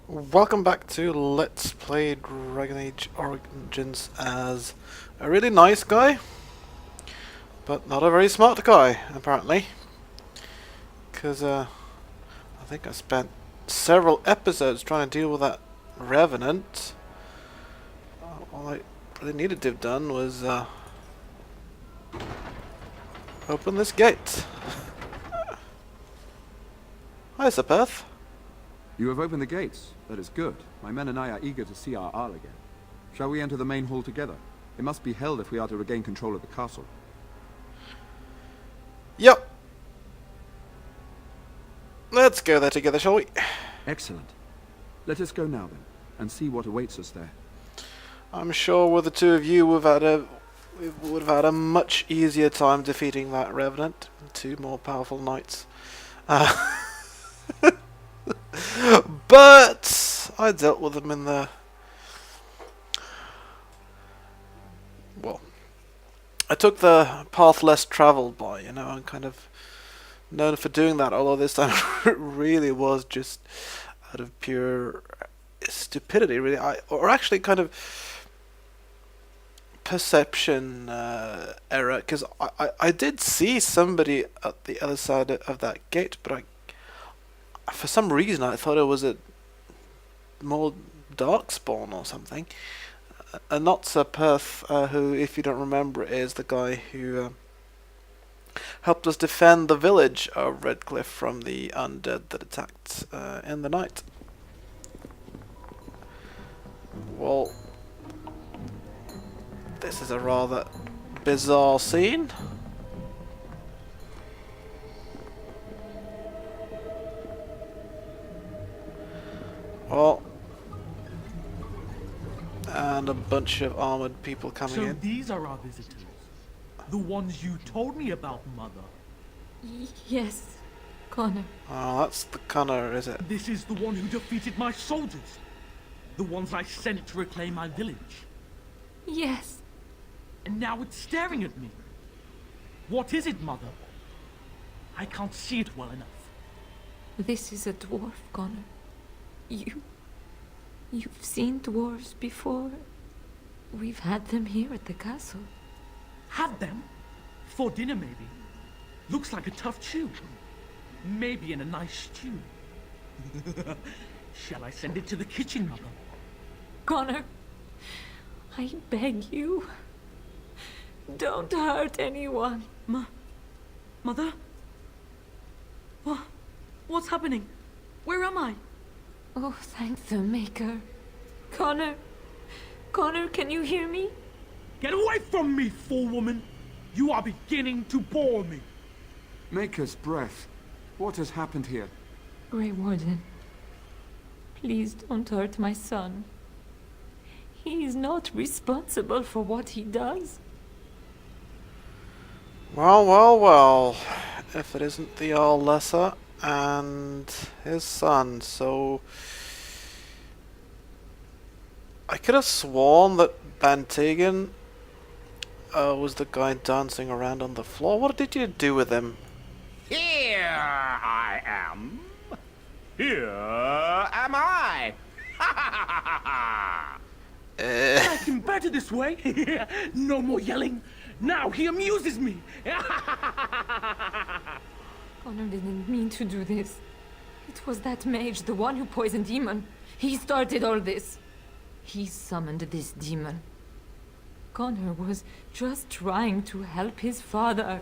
Welcome back to Let's Play Dragon Age Origins as a really nice guy, but not a very smart guy, apparently. Because I think I spent several episodes trying to deal with that Revenant. All I really needed to have done was open this gate. Hi, Sepeth. You have opened the gates. That is good. My men and I are eager to see our Arl again. Shall we enter the main hall together? It must be held if we are to regain control of the castle. Yep. Let's go there together, shall we? Excellent. Let us go now then, and see what awaits us there. I'm sure with the two of you we would have had a much easier time defeating that Revenant. Two more powerful knights. But I dealt with them in the... Well, I took the path less travelled by, you know. I'm kind of known for doing that, although this time it really was just out of pure stupidity, really. Or actually kind of perception error, because I did see somebody at the other side of that gate, but for some reason I thought it was a more darkspawn or something. And not Sir Perth, who, if you don't remember, is the guy who helped us defend the village of Redcliffe from the undead that attacked in the night. Well, this is a rather bizarre scene. Well, and a bunch of armoured people coming in. So these are our visitors? The ones you told me about, Mother? Yes, Connor. Oh, that's the Connor, is it? This is the one who defeated my soldiers? The ones I sent to reclaim my village? Yes. And now it's staring at me. What is it, Mother? I can't see it well enough. This is a dwarf, Connor. You've seen dwarves before. We've had them here at the castle. Had them? For dinner, maybe. Looks like a tough chew. Maybe in a nice stew. Shall I send it to the kitchen, Mother? Connor, I beg you. Don't hurt anyone. Mother? What's happening? Where am I? Oh, thank the Maker. Connor, can you hear me? Get away from me, fool woman! You are beginning to bore me. Maker's breath. What has happened here? Grey Warden, please don't hurt my son. He is not responsible for what he does. Well, if it isn't the Earl Lesser and his son, so... I could have sworn that Bantegan was the guy dancing around on the floor. What did you do with him? Here I am. Here am I. I can better this way. No more yelling. Now he amuses me. Connor didn't mean to do this. It was that mage, the one who poisoned Demon. He started all this. He summoned this demon. Connor was just trying to help his father.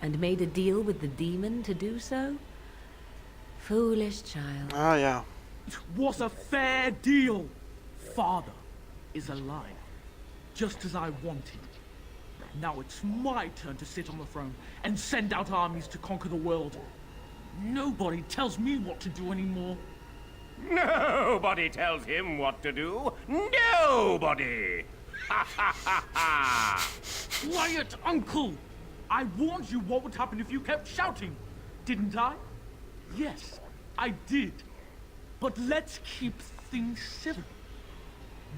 And made a deal with the demon to do so? Foolish child. Ah, yeah. It was a fair deal. Father is alive, just as I wanted. Now it's my turn to sit on the throne and send out armies to conquer the world. Nobody tells me what to do anymore. Nobody tells him what to do. Nobody. Quiet, Uncle! I warned you what would happen if you kept shouting, didn't I? Yes, I did. But let's keep things civil.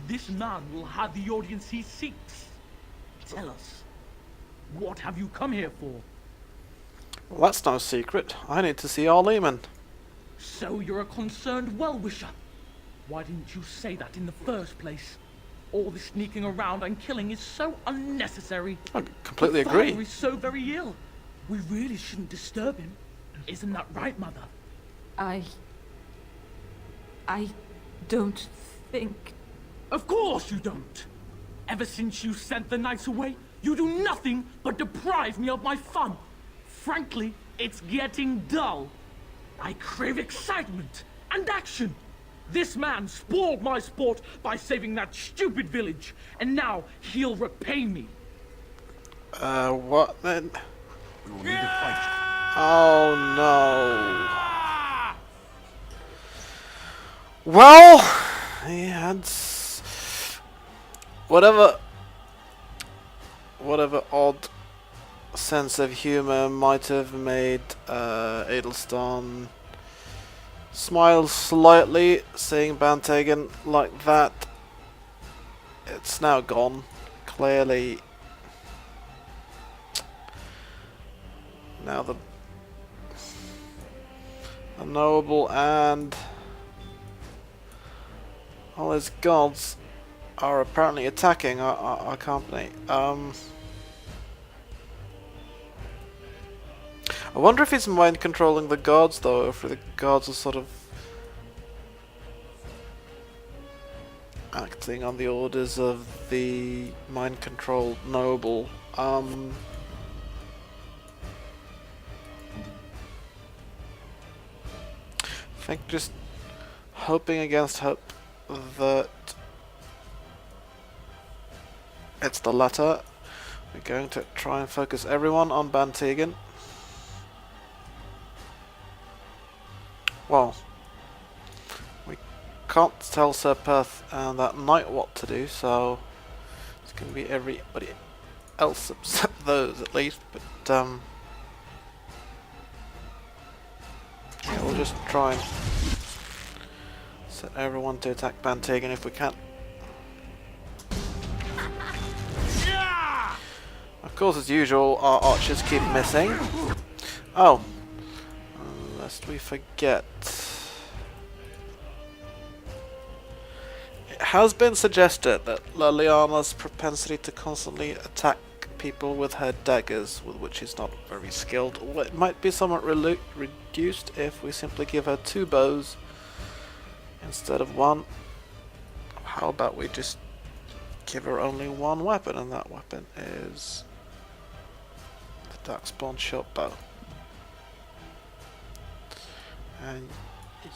This man will have the audience he seeks. Tell us, what have you come here for? Well, that's no secret. I need to see our Lehman. So you're a concerned well-wisher. Why didn't you say that in the first place? All the sneaking around and killing is so unnecessary. I completely The father agree. is so very ill. We really shouldn't disturb him. Isn't that right, Mother? I don't think... Of course you don't. Ever since you sent the knights away, you do nothing but deprive me of my fun. Frankly, it's getting dull. I crave excitement and action. This man spoiled my sport by saving that stupid village, and now he'll repay me. What then? We'll need to fight. Oh no. Well, he had whatever odd sense of humor might have made Adelstan smile slightly seeing Bantagen like that. It's now gone. Clearly, now the unknowable and all his gods are apparently attacking our company. I wonder if he's mind controlling the gods though, if the gods are sort of acting on the orders of the mind controlled noble. I think just hoping against hope that it's the latter. We're going to try and focus everyone on Bantagen. Well, we can't tell Sir Perth and that knight what to do, so it's going to be everybody else except those at least, but yeah, we'll just try and set everyone to attack Bantagen if we can. Of course, as usual, our archers keep missing. Oh, lest we forget. It has been suggested that Liliana's propensity to constantly attack people with her daggers, with which she's not very skilled, it might be somewhat reduced if we simply give her 2 bows instead of 1. How about we just give her only 1 weapon, and that weapon is the Darkspawn short bow. And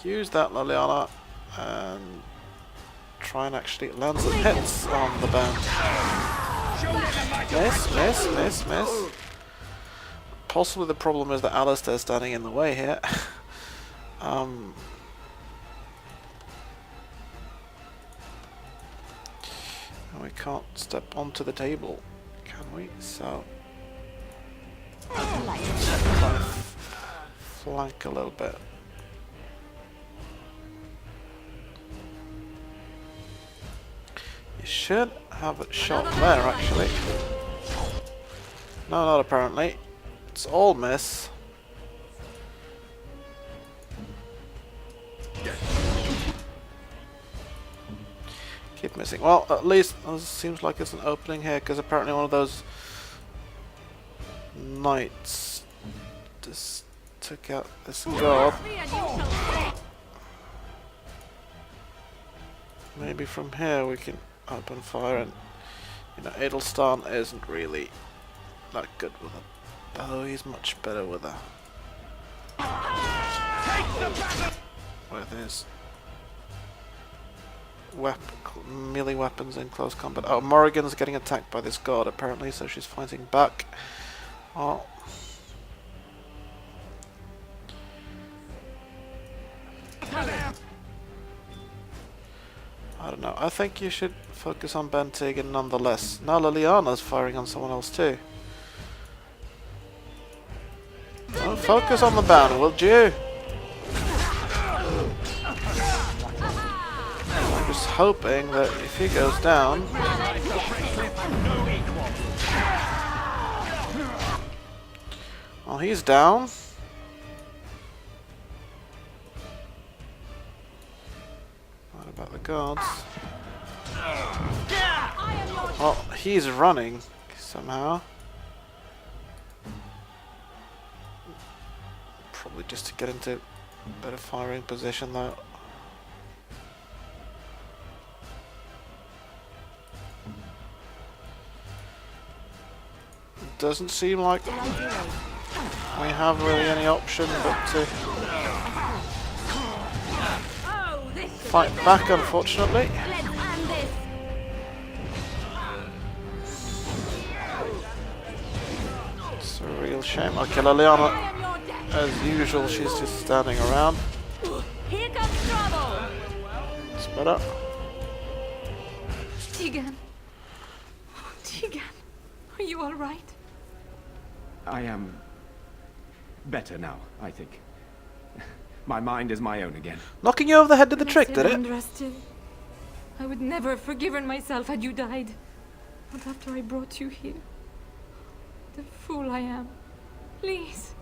use that, Liliana, and try and actually land some hits on the band. Miss, miss, miss, miss. Possibly the problem is that Alistair's standing in the way here. And we can't step onto the table, can we? So try and flank a little bit. You should have it shot there, actually. No, not apparently. It's all miss. Keep missing. Well, at least it seems like it's an opening here, because apparently one of those knights just took out this god. Maybe from here we can open fire, and you know, Adelstan isn't really that good with a bow. He's much better with a his melee weapons in close combat. Oh, Morrigan's getting attacked by this god apparently, so she's fighting back. Oh. I don't know. I think you should focus on Bantagen nonetheless. Now Liliana's firing on someone else too. Oh, focus on the banner, will you? I'm just hoping that if he goes down... Well, he's down. about the guards. Oh, he's running somehow. Probably just to get into a better firing position though. Doesn't seem like we have really any option but to fight back, unfortunately. It's a real shame. Okay, Liliana, as usual, she's just standing around. Here comes trouble! It's better. Tegan. Tegan, are you all right? I am better now, I think. My mind is my own again. Knocking you over the head did the trick, did it? Alessandra still. I would never have forgiven myself had you died. Not after I brought you here. The fool I am. Please.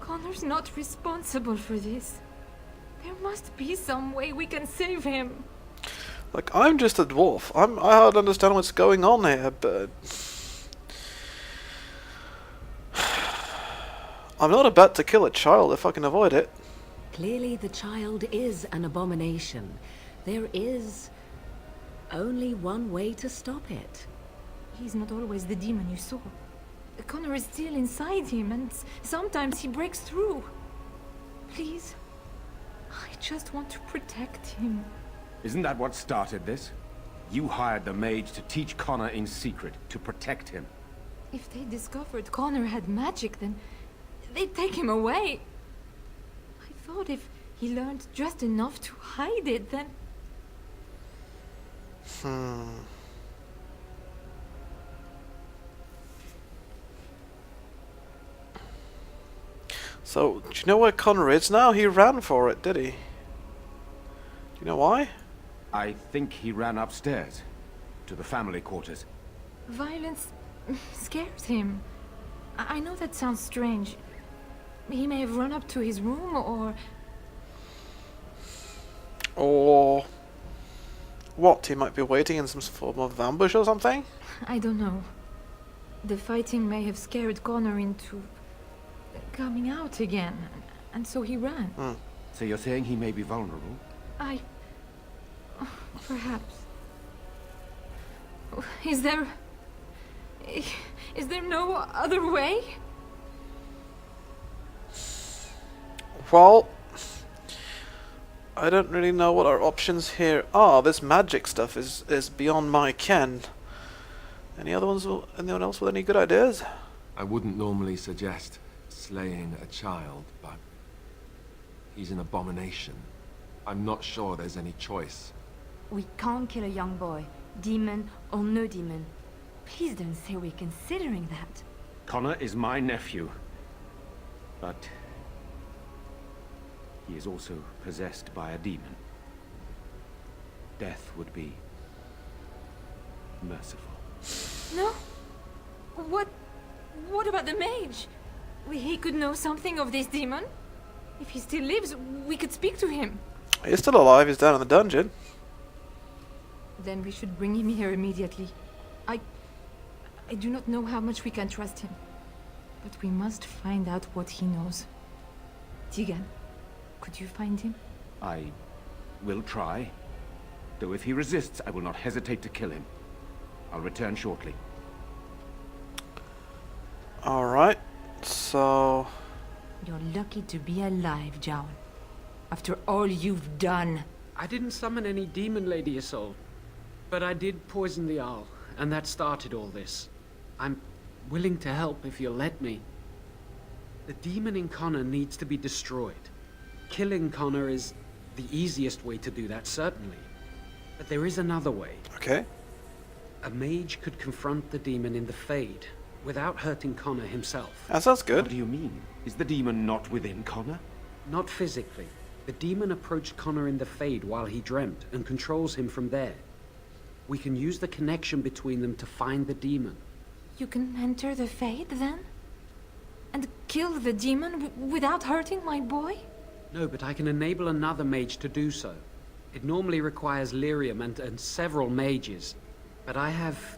Connor's not responsible for this. There must be some way we can save him. Like, I'm just a dwarf. I don't understand what's going on here, but I'm not about to kill a child if I can avoid it. Clearly the child is an abomination. There is only one way to stop it. He's not always the demon you saw. Connor is still inside him, and sometimes he breaks through. Please. I just want to protect him. Isn't that what started this? You hired the mage to teach Connor in secret, to protect him. If they discovered Connor had magic, then they'd take him away. I thought if he learned just enough to hide it, then... So, do you know where Connor is now? He ran for it, did he? Do you know why? I think he ran upstairs, to the family quarters. Violence scares him. I know that sounds strange. He may have run up to his room, or... Or... what? He might be waiting in some form of ambush or something? I don't know. The fighting may have scared Connor into... coming out again, and so he ran. So you're saying he may be vulnerable? Perhaps. Is there no other way? Well, I don't really know what our options here are. This magic stuff is beyond my ken. Anyone else with any good ideas? I wouldn't normally suggest slaying a child, but he's an abomination. I'm not sure there's any choice. We can't kill a young boy, demon or no demon. Please don't say we're considering that. Connor is my nephew. But... he is also possessed by a demon. Death would be... merciful. No? What about the mage? He could know something of this demon. If he still lives, we could speak to him. He's still alive. He's down in the dungeon. Then we should bring him here immediately. I do not know how much we can trust him. But we must find out what he knows. Tegan, could you find him? I will try. Though if he resists, I will not hesitate to kill him. I'll return shortly. Alright, so... You're lucky to be alive, Jowl. After all you've done. I didn't summon any demon, Lady Isolde. But I did poison the owl, and that started all this. I'm willing to help if you'll let me. The demon in Connor needs to be destroyed. Killing Connor is the easiest way to do that, certainly. But there is another way. Okay. A mage could confront the demon in the Fade, without hurting Connor himself. That sounds What good. do you mean? Is the demon not within Connor? Not physically. The demon approached Connor in the Fade while he dreamt, and controls him from there. We can use the connection between them to find the demon. You can enter the Fade, then? And kill the demon without hurting my boy? No, but I can enable another mage to do so. It normally requires lyrium and several mages, but I have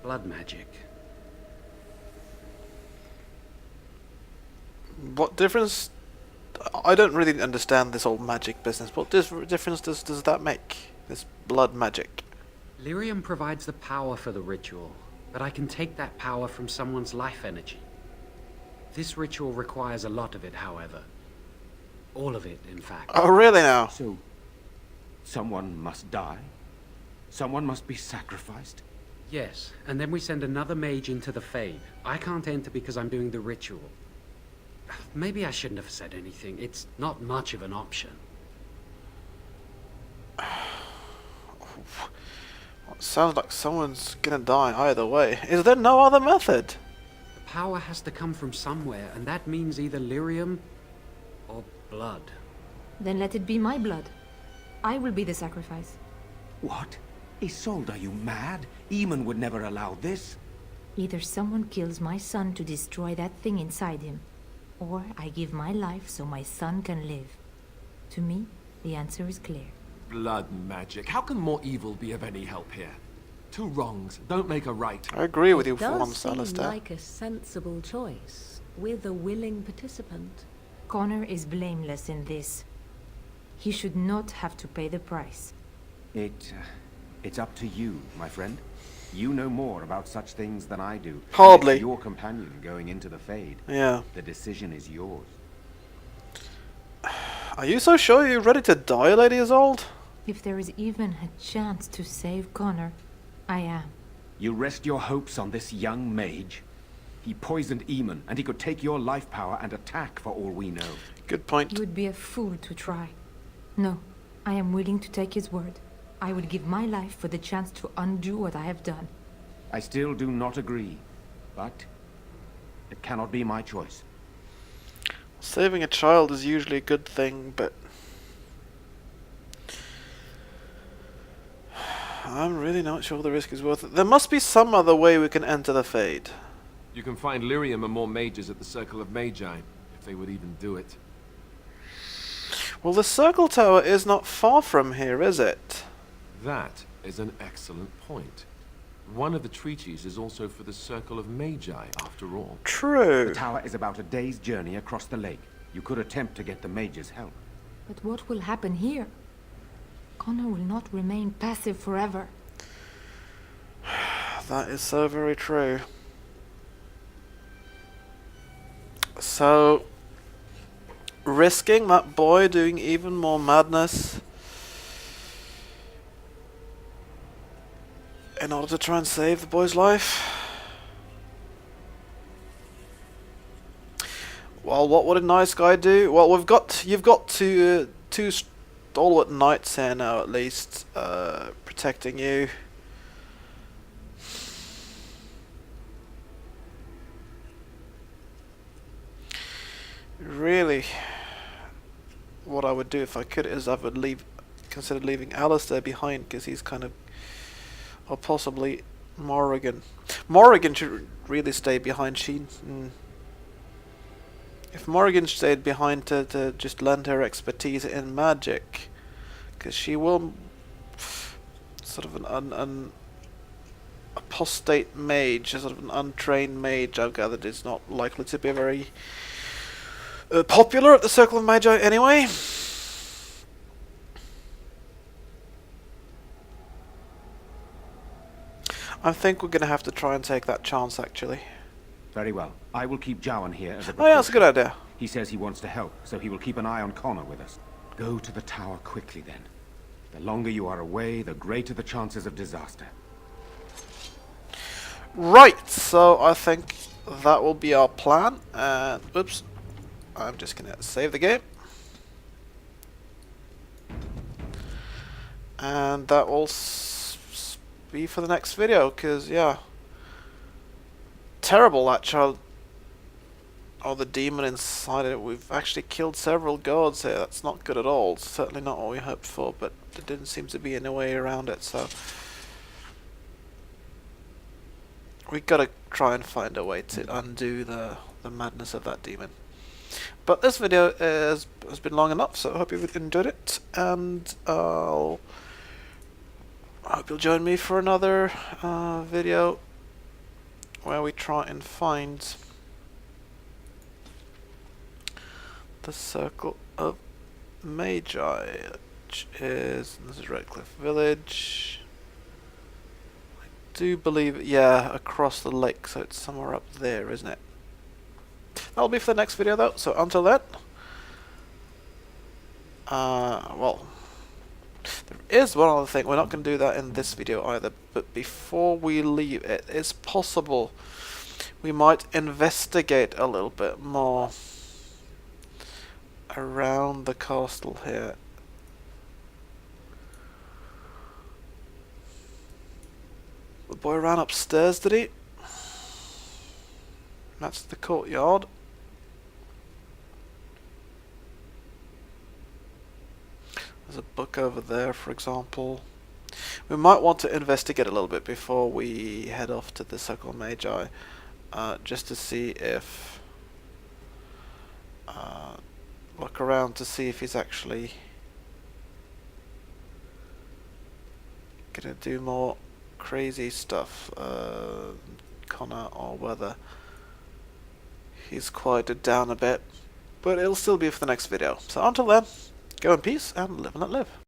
blood magic. What difference? I don't really understand this whole magic business. What difference does that make? This blood magic. Lyrium provides the power for the ritual, but I can take that power from someone's life energy. This ritual requires a lot of it, however. All of it, in fact. Oh, really now? So, someone must die? Someone must be sacrificed? Yes, and then we send another mage into the Fade. I can't enter because I'm doing the ritual. Maybe I shouldn't have said anything. It's not much of an option. Sounds like someone's gonna die either way. Is there no other method? The power has to come from somewhere, and that means either lyrium or blood. Then let it be my blood. I will be the sacrifice. What? Isolde, are you mad? Eamon would never allow this. Either someone kills my son to destroy that thing inside him, or I give my life so my son can live. To me, the answer is clear. Blood magic. How can more evil be of any help here? Two wrongs don't make a right. I agree with you It for does once, seem Alistair. like a sensible choice, with a willing participant. Connor is blameless in this. He should not have to pay the price. It's up to you, my friend. You know more about such things than I do. Hardly. It's your companion going into the Fade. Yeah. The decision is yours. Are you so sure you're ready to die, Lady Isolde? If there is even a chance to save Connor, I am. You rest your hopes on this young mage? He poisoned Eamon, and he could take your life power and attack for all we know. Good point. You would be a fool to try. No, I am willing to take his word. I would give my life for the chance to undo what I have done. I still do not agree, but it cannot be my choice. Saving a child is usually a good thing, but I'm really not sure the risk is worth it. There must be some other way we can enter the Fade. You can find lyrium and more mages at the Circle of Magi, if they would even do it. Well, the Circle Tower is not far from here, is it? That is an excellent point. One of the treaties is also for the Circle of Magi, after all. True. The tower is about a day's journey across the lake. You could attempt to get the mage's help. But what will happen here? Connor will not remain passive forever. That is so very true. So, risking that boy doing even more madness in order to try and save the boy's life? Well, what would a nice guy do? Well, you've got two stalwart knights here now, at least, protecting you. Really, what I would do if I could is I would consider leaving Alistair behind, because he's kind of, or possibly Morrigan. Morrigan should really stay behind. If Morrigan stayed behind to just lend her expertise in magic, because she will sort of an apostate mage, sort of an untrained mage, I've gathered, is not likely to be very popular at the Circle of Magi anyway. I think we're going to have to try and take that chance, actually. Very well. I will keep Jowan here as a Oh yeah, that's a good idea. He says he wants to help, so he will keep an eye on Connor with us. Go to the tower quickly, then. The longer you are away, the greater the chances of disaster. Right, so I think that will be our plan. And oops, I'm just gonna save the game, and that will be for the next video. Because yeah, terrible, that child, or the demon inside it. We've actually killed several guards here. That's not good at all. Certainly not what we hoped for, but there didn't seem to be any way around it. So we gotta try and find a way to undo the madness of that demon. But this video has been long enough, so I hope you've enjoyed it, and I hope you'll join me for another video where we try and find the Circle of Magi, which is, this is Redcliffe Village. I do believe, yeah, across the lake, so it's somewhere up there, isn't it? That'll be for the next video though, so until then, well, there is one other thing. We're not going to do that in this video either, but before we leave, it is possible we might investigate a little bit more around the castle here. The boy ran upstairs, did he? That's the courtyard. There's a book over there, for example. We might want to investigate a little bit before we head off to the Circle of Magi, just to see if look around to see if he's actually gonna do more crazy stuff, Connor, or whether he's quieted down a bit. But it'll still be for the next video. So until then, go in peace and live and let live.